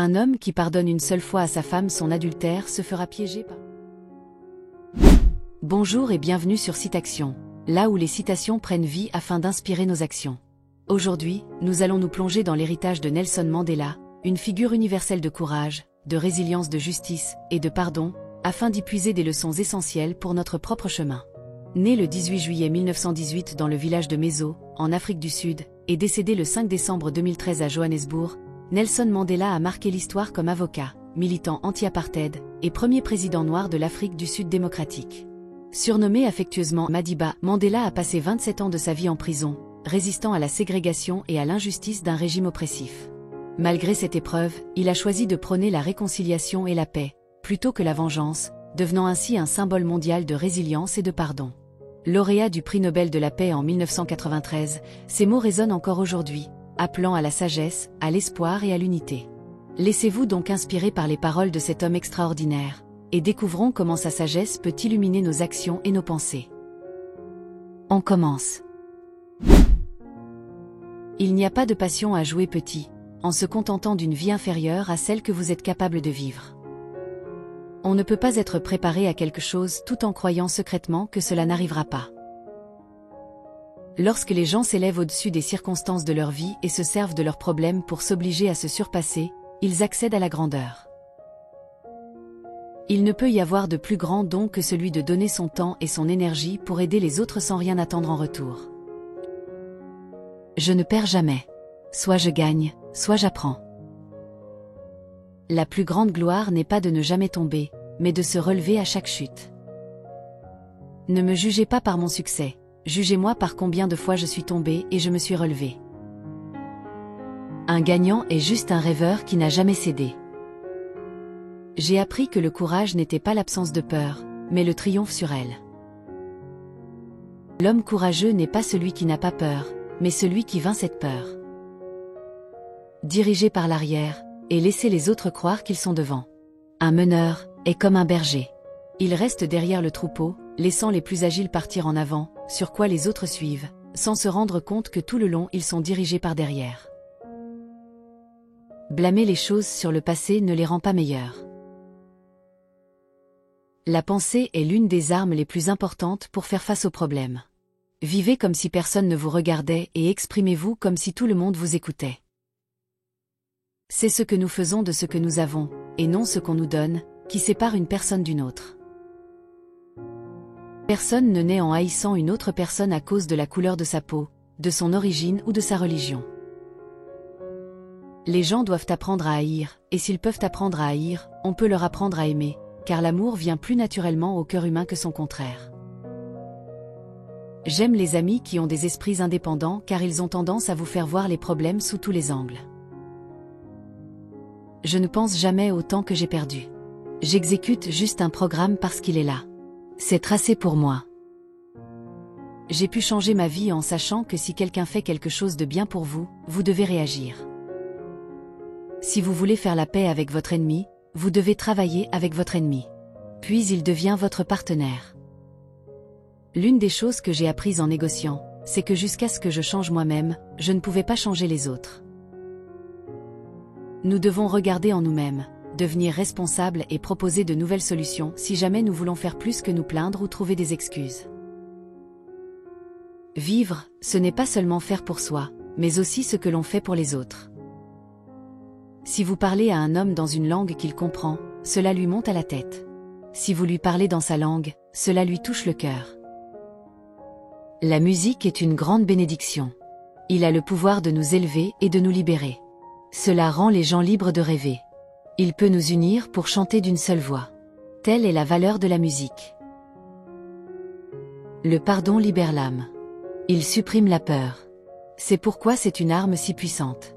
Un homme qui pardonne une seule fois à sa femme son adultère se fera piéger par... Bonjour et bienvenue sur Citaction, là où les citations prennent vie afin d'inspirer nos actions. Aujourd'hui, nous allons nous plonger dans l'héritage de Nelson Mandela, une figure universelle de courage, de résilience, de justice et de pardon, afin d'y puiser des leçons essentielles pour notre propre chemin. Né le 18 juillet 1918 dans le village de Meso, en Afrique du Sud, et décédé le 5 décembre 2013 à Johannesburg, Nelson Mandela a marqué l'histoire comme avocat, militant anti-apartheid et premier président noir de l'Afrique du Sud démocratique. Surnommé affectueusement Madiba, Mandela a passé 27 ans de sa vie en prison, résistant à la ségrégation et à l'injustice d'un régime oppressif. Malgré cette épreuve, il a choisi de prôner la réconciliation et la paix, plutôt que la vengeance, devenant ainsi un symbole mondial de résilience et de pardon. Lauréat du prix Nobel de la paix en 1993, ces mots résonnent encore aujourd'hui, appelant à la sagesse, à l'espoir et à l'unité. Laissez-vous donc inspirer par les paroles de cet homme extraordinaire, et découvrons comment sa sagesse peut illuminer nos actions et nos pensées. On commence. Il n'y a pas de passion à jouer petit, en se contentant d'une vie inférieure à celle que vous êtes capable de vivre. On ne peut pas être préparé à quelque chose tout en croyant secrètement que cela n'arrivera pas. Lorsque les gens s'élèvent au-dessus des circonstances de leur vie et se servent de leurs problèmes pour s'obliger à se surpasser, ils accèdent à la grandeur. Il ne peut y avoir de plus grand don que celui de donner son temps et son énergie pour aider les autres sans rien attendre en retour. Je ne perds jamais. Soit je gagne, soit j'apprends. La plus grande gloire n'est pas de ne jamais tomber, mais de se relever à chaque chute. Ne me jugez pas par mon succès. Jugez-moi par combien de fois je suis tombé et je me suis relevé. Un gagnant est juste un rêveur qui n'a jamais cédé. J'ai appris que le courage n'était pas l'absence de peur, mais le triomphe sur elle. L'homme courageux n'est pas celui qui n'a pas peur, mais celui qui vainc cette peur. Dirigez par l'arrière, et laissez les autres croire qu'ils sont devant. Un meneur est comme un berger. Il reste derrière le troupeau, laissant les plus agiles partir en avant, sur quoi les autres suivent, sans se rendre compte que tout le long ils sont dirigés par derrière. Blâmer les choses sur le passé ne les rend pas meilleures. La pensée est l'une des armes les plus importantes pour faire face aux problèmes. Vivez comme si personne ne vous regardait et exprimez-vous comme si tout le monde vous écoutait. C'est ce que nous faisons de ce que nous avons, et non ce qu'on nous donne, qui sépare une personne d'une autre. Personne ne naît en haïssant une autre personne à cause de la couleur de sa peau, de son origine ou de sa religion. Les gens doivent apprendre à haïr, et s'ils peuvent apprendre à haïr, on peut leur apprendre à aimer, car l'amour vient plus naturellement au cœur humain que son contraire. J'aime les amis qui ont des esprits indépendants car ils ont tendance à vous faire voir les problèmes sous tous les angles. Je ne pense jamais au temps que j'ai perdu. J'exécute juste un programme parce qu'il est là. C'est tracé pour moi. J'ai pu changer ma vie en sachant que si quelqu'un fait quelque chose de bien pour vous, vous devez réagir. Si vous voulez faire la paix avec votre ennemi, vous devez travailler avec votre ennemi. Puis il devient votre partenaire. L'une des choses que j'ai apprises en négociant, c'est que jusqu'à ce que je change moi-même, je ne pouvais pas changer les autres. Nous devons regarder en nous-mêmes, devenir responsables et proposer de nouvelles solutions si jamais nous voulons faire plus que nous plaindre ou trouver des excuses. Vivre, ce n'est pas seulement faire pour soi, mais aussi ce que l'on fait pour les autres. Si vous parlez à un homme dans une langue qu'il comprend, cela lui monte à la tête. Si vous lui parlez dans sa langue, cela lui touche le cœur. La musique est une grande bénédiction. Il a le pouvoir de nous élever et de nous libérer. Cela rend les gens libres de rêver. Il peut nous unir pour chanter d'une seule voix. Telle est la valeur de la musique. Le pardon libère l'âme. Il supprime la peur. C'est pourquoi c'est une arme si puissante.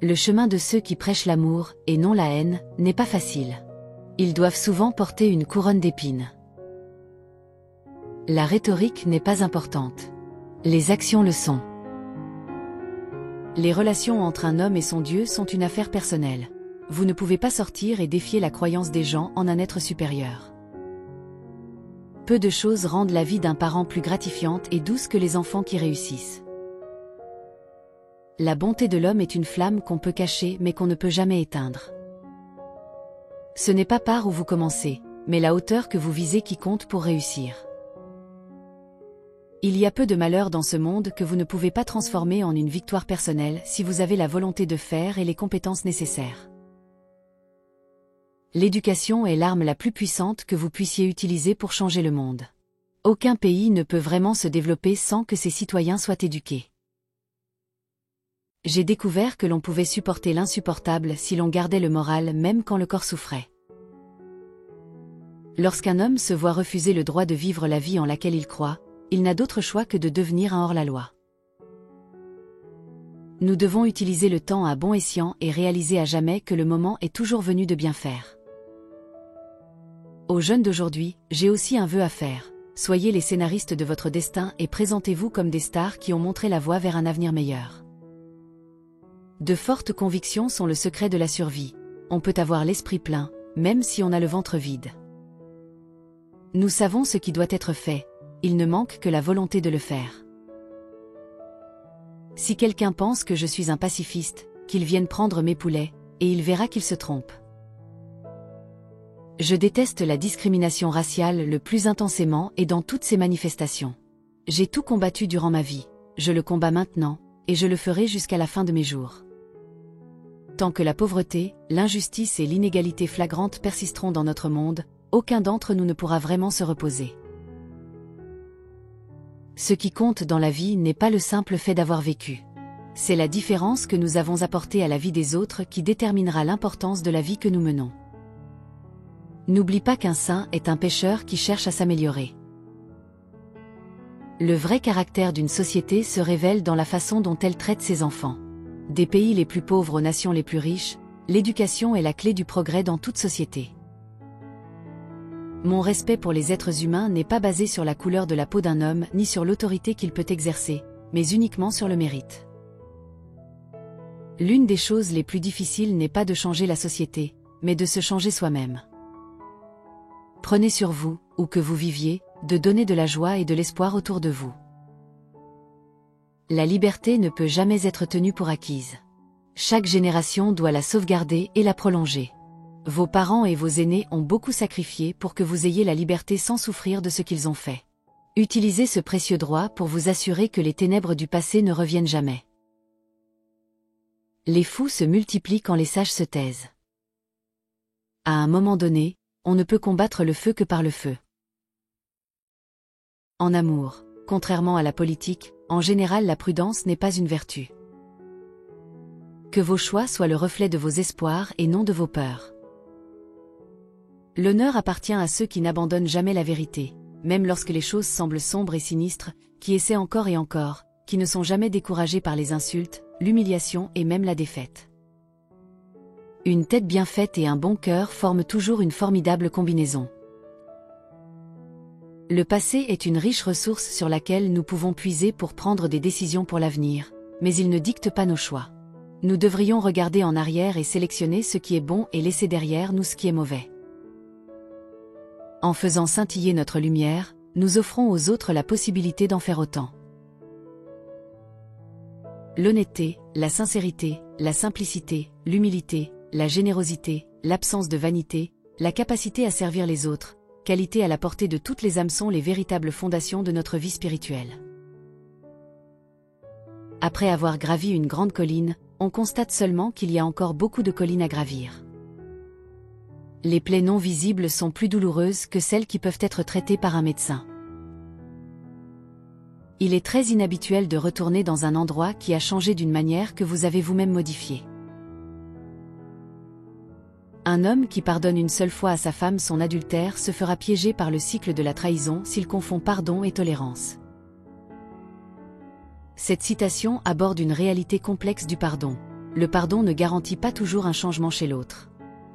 Le chemin de ceux qui prêchent l'amour, et non la haine, n'est pas facile. Ils doivent souvent porter une couronne d'épines. La rhétorique n'est pas importante. Les actions le sont. Les relations entre un homme et son Dieu sont une affaire personnelle. Vous ne pouvez pas sortir et défier la croyance des gens en un être supérieur. Peu de choses rendent la vie d'un parent plus gratifiante et douce que les enfants qui réussissent. La bonté de l'homme est une flamme qu'on peut cacher mais qu'on ne peut jamais éteindre. Ce n'est pas par où vous commencez, mais la hauteur que vous visez qui compte pour réussir. Il y a peu de malheurs dans ce monde que vous ne pouvez pas transformer en une victoire personnelle si vous avez la volonté de faire et les compétences nécessaires. L'éducation est l'arme la plus puissante que vous puissiez utiliser pour changer le monde. Aucun pays ne peut vraiment se développer sans que ses citoyens soient éduqués. J'ai découvert que l'on pouvait supporter l'insupportable si l'on gardait le moral même quand le corps souffrait. Lorsqu'un homme se voit refuser le droit de vivre la vie en laquelle il croit, il n'a d'autre choix que de devenir un hors-la-loi. Nous devons utiliser le temps à bon escient et réaliser à jamais que le moment est toujours venu de bien faire. Aux jeunes d'aujourd'hui, j'ai aussi un vœu à faire. Soyez les scénaristes de votre destin et présentez-vous comme des stars qui ont montré la voie vers un avenir meilleur. De fortes convictions sont le secret de la survie. On peut avoir l'esprit plein, même si on a le ventre vide. Nous savons ce qui doit être fait, il ne manque que la volonté de le faire. Si quelqu'un pense que je suis un pacifiste, qu'il vienne prendre mes poulets, et il verra qu'il se trompe. Je déteste la discrimination raciale le plus intensément et dans toutes ses manifestations. J'ai tout combattu durant ma vie, je le combats maintenant, et je le ferai jusqu'à la fin de mes jours. Tant que la pauvreté, l'injustice et l'inégalité flagrante persisteront dans notre monde, aucun d'entre nous ne pourra vraiment se reposer. Ce qui compte dans la vie n'est pas le simple fait d'avoir vécu. C'est la différence que nous avons apportée à la vie des autres qui déterminera l'importance de la vie que nous menons. N'oublie pas qu'un saint est un pécheur qui cherche à s'améliorer. Le vrai caractère d'une société se révèle dans la façon dont elle traite ses enfants. Des pays les plus pauvres aux nations les plus riches, l'éducation est la clé du progrès dans toute société. Mon respect pour les êtres humains n'est pas basé sur la couleur de la peau d'un homme ni sur l'autorité qu'il peut exercer, mais uniquement sur le mérite. L'une des choses les plus difficiles n'est pas de changer la société, mais de se changer soi-même. Prenez sur vous, où que vous viviez, de donner de la joie et de l'espoir autour de vous. La liberté ne peut jamais être tenue pour acquise. Chaque génération doit la sauvegarder et la prolonger. Vos parents et vos aînés ont beaucoup sacrifié pour que vous ayez la liberté sans souffrir de ce qu'ils ont fait. Utilisez ce précieux droit pour vous assurer que les ténèbres du passé ne reviennent jamais. Les fous se multiplient quand les sages se taisent. À un moment donné, on ne peut combattre le feu que par le feu. En amour, contrairement à la politique, en général la prudence n'est pas une vertu. Que vos choix soient le reflet de vos espoirs et non de vos peurs. L'honneur appartient à ceux qui n'abandonnent jamais la vérité, même lorsque les choses semblent sombres et sinistres, qui essaient encore et encore, qui ne sont jamais découragés par les insultes, l'humiliation et même la défaite. Une tête bien faite et un bon cœur forment toujours une formidable combinaison. Le passé est une riche ressource sur laquelle nous pouvons puiser pour prendre des décisions pour l'avenir, mais il ne dicte pas nos choix. Nous devrions regarder en arrière et sélectionner ce qui est bon et laisser derrière nous ce qui est mauvais. En faisant scintiller notre lumière, nous offrons aux autres la possibilité d'en faire autant. L'honnêteté, la sincérité, la simplicité, l'humilité, la générosité, l'absence de vanité, la capacité à servir les autres, qualités à la portée de toutes les âmes sont les véritables fondations de notre vie spirituelle. Après avoir gravi une grande colline, on constate seulement qu'il y a encore beaucoup de collines à gravir. Les plaies non visibles sont plus douloureuses que celles qui peuvent être traitées par un médecin. Il est très inhabituel de retourner dans un endroit qui a changé d'une manière que vous avez vous-même modifiée. Un homme qui pardonne une seule fois à sa femme son adultère se fera piéger par le cycle de la trahison s'il confond pardon et tolérance. Cette citation aborde une réalité complexe du pardon. Le pardon ne garantit pas toujours un changement chez l'autre.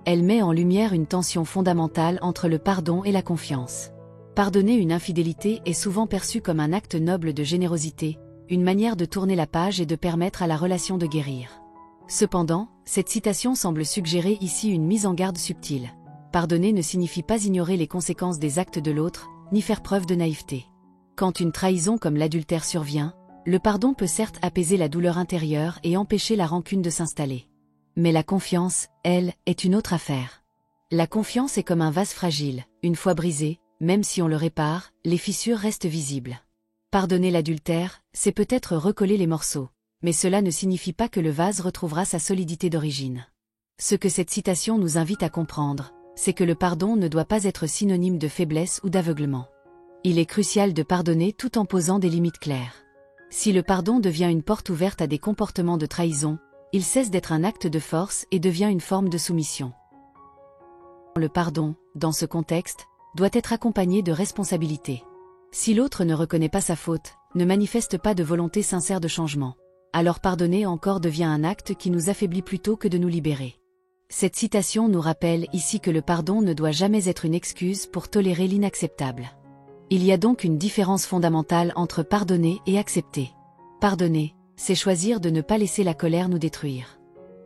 Elle met en lumière une tension fondamentale entre le pardon et la confiance. Pardonner une infidélité est souvent perçu comme un acte noble de générosité, une manière de tourner la page et de permettre à la relation de guérir. Cependant, cette citation semble suggérer ici une mise en garde subtile. Pardonner ne signifie pas ignorer les conséquences des actes de l'autre, ni faire preuve de naïveté. Quand une trahison comme l'adultère survient, Le pardon peut certes apaiser la douleur intérieure et empêcher la rancune de s'installer. Mais la confiance, elle, est une autre affaire. La confiance est comme un vase fragile, une fois brisé, même si on le répare, les fissures restent visibles. Pardonner l'adultère, c'est peut-être recoller les morceaux, mais cela ne signifie pas que le vase retrouvera sa solidité d'origine. Ce que cette citation nous invite à comprendre, c'est que le pardon ne doit pas être synonyme de faiblesse ou d'aveuglement. Il est crucial de pardonner tout en posant des limites claires. Si le pardon devient une porte ouverte à des comportements de trahison, il cesse d'être un acte de force et devient une forme de soumission. Le pardon, dans ce contexte, doit être accompagné de responsabilité. Si l'autre ne reconnaît pas sa faute, ne manifeste pas de volonté sincère de changement, alors pardonner encore devient un acte qui nous affaiblit plutôt que de nous libérer. Cette citation nous rappelle ici que le pardon ne doit jamais être une excuse pour tolérer l'inacceptable. Il y a donc une différence fondamentale entre pardonner et accepter. Pardonner, c'est choisir de ne pas laisser la colère nous détruire.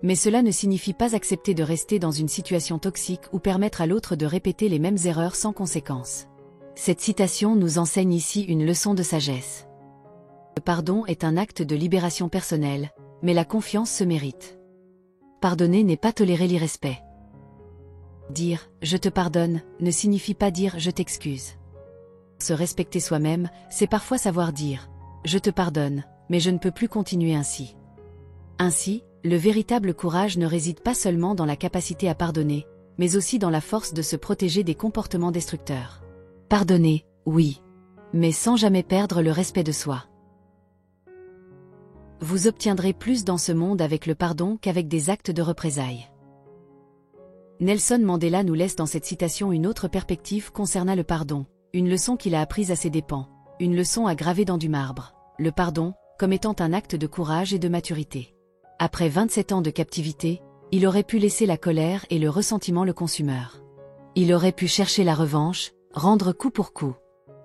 Mais cela ne signifie pas accepter de rester dans une situation toxique ou permettre à l'autre de répéter les mêmes erreurs sans conséquence. Cette citation nous enseigne ici une leçon de sagesse. Le pardon est un acte de libération personnelle, mais la confiance se mérite. Pardonner n'est pas tolérer l'irrespect. Dire « je te pardonne » ne signifie pas dire « je t'excuse ». Se respecter soi-même, c'est parfois savoir dire « je te pardonne, mais je ne peux plus continuer ainsi ». Ainsi, le véritable courage ne réside pas seulement dans la capacité à pardonner, mais aussi dans la force de se protéger des comportements destructeurs. Pardonner, oui, mais sans jamais perdre le respect de soi. Vous obtiendrez plus dans ce monde avec le pardon qu'avec des actes de représailles. Nelson Mandela nous laisse dans cette citation une autre perspective concernant le pardon, une leçon qu'il a apprise à ses dépens, une leçon à graver dans du marbre, le pardon, comme étant un acte de courage et de maturité. Après 27 ans de captivité, il aurait pu laisser la colère et le ressentiment le consumeur. Il aurait pu chercher la revanche, rendre coup pour coup.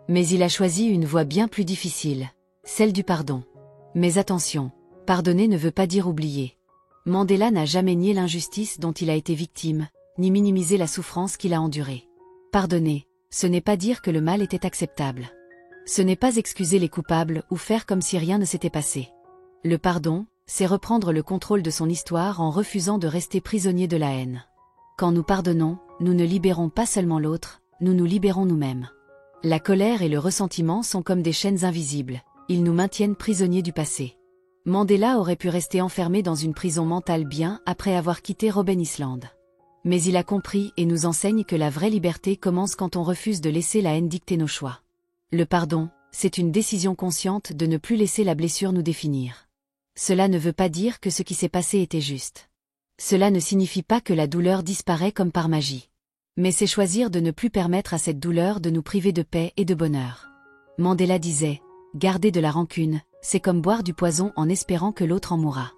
Mais il a choisi une voie bien plus difficile, celle du pardon. Mais attention, pardonner ne veut pas dire oublier. Mandela n'a jamais nié l'injustice dont il a été victime, ni minimisé la souffrance qu'il a endurée. Pardonner, ce n'est pas dire que le mal était acceptable. Ce n'est pas excuser les coupables ou faire comme si rien ne s'était passé. Le pardon, c'est reprendre le contrôle de son histoire en refusant de rester prisonnier de la haine. Quand nous pardonnons, nous ne libérons pas seulement l'autre, nous nous libérons nous-mêmes. La colère et le ressentiment sont comme des chaînes invisibles, ils nous maintiennent prisonniers du passé. Mandela aurait pu rester enfermé dans une prison mentale bien après avoir quitté Robben Island. Mais il a compris et nous enseigne que la vraie liberté commence quand on refuse de laisser la haine dicter nos choix. Le pardon, c'est une décision consciente de ne plus laisser la blessure nous définir. Cela ne veut pas dire que ce qui s'est passé était juste. Cela ne signifie pas que la douleur disparaît comme par magie. Mais c'est choisir de ne plus permettre à cette douleur de nous priver de paix et de bonheur. Mandela disait, « Garder de la rancune, c'est comme boire du poison en espérant que l'autre en mourra. »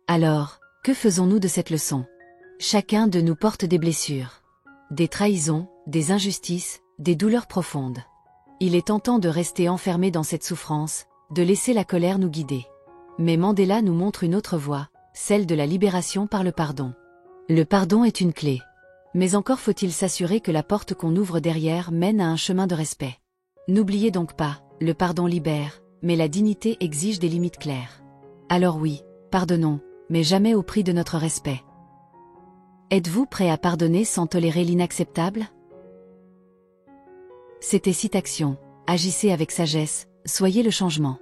Alors, que faisons-nous de cette leçon? Chacun de nous porte des blessures. Des trahisons, des injustices, des douleurs profondes. Il est tentant de rester enfermé dans cette souffrance, de laisser la colère nous guider. Mais Mandela nous montre une autre voie, celle de la libération par le pardon. Le pardon est une clé. Mais encore faut-il s'assurer que la porte qu'on ouvre derrière mène à un chemin de respect. N'oubliez donc pas, le pardon libère, mais la dignité exige des limites claires. Alors oui, pardonnons, mais jamais au prix de notre respect. Êtes-vous prêt à pardonner sans tolérer l'inacceptable? C'était Citaction, agissez avec sagesse, soyez le changement.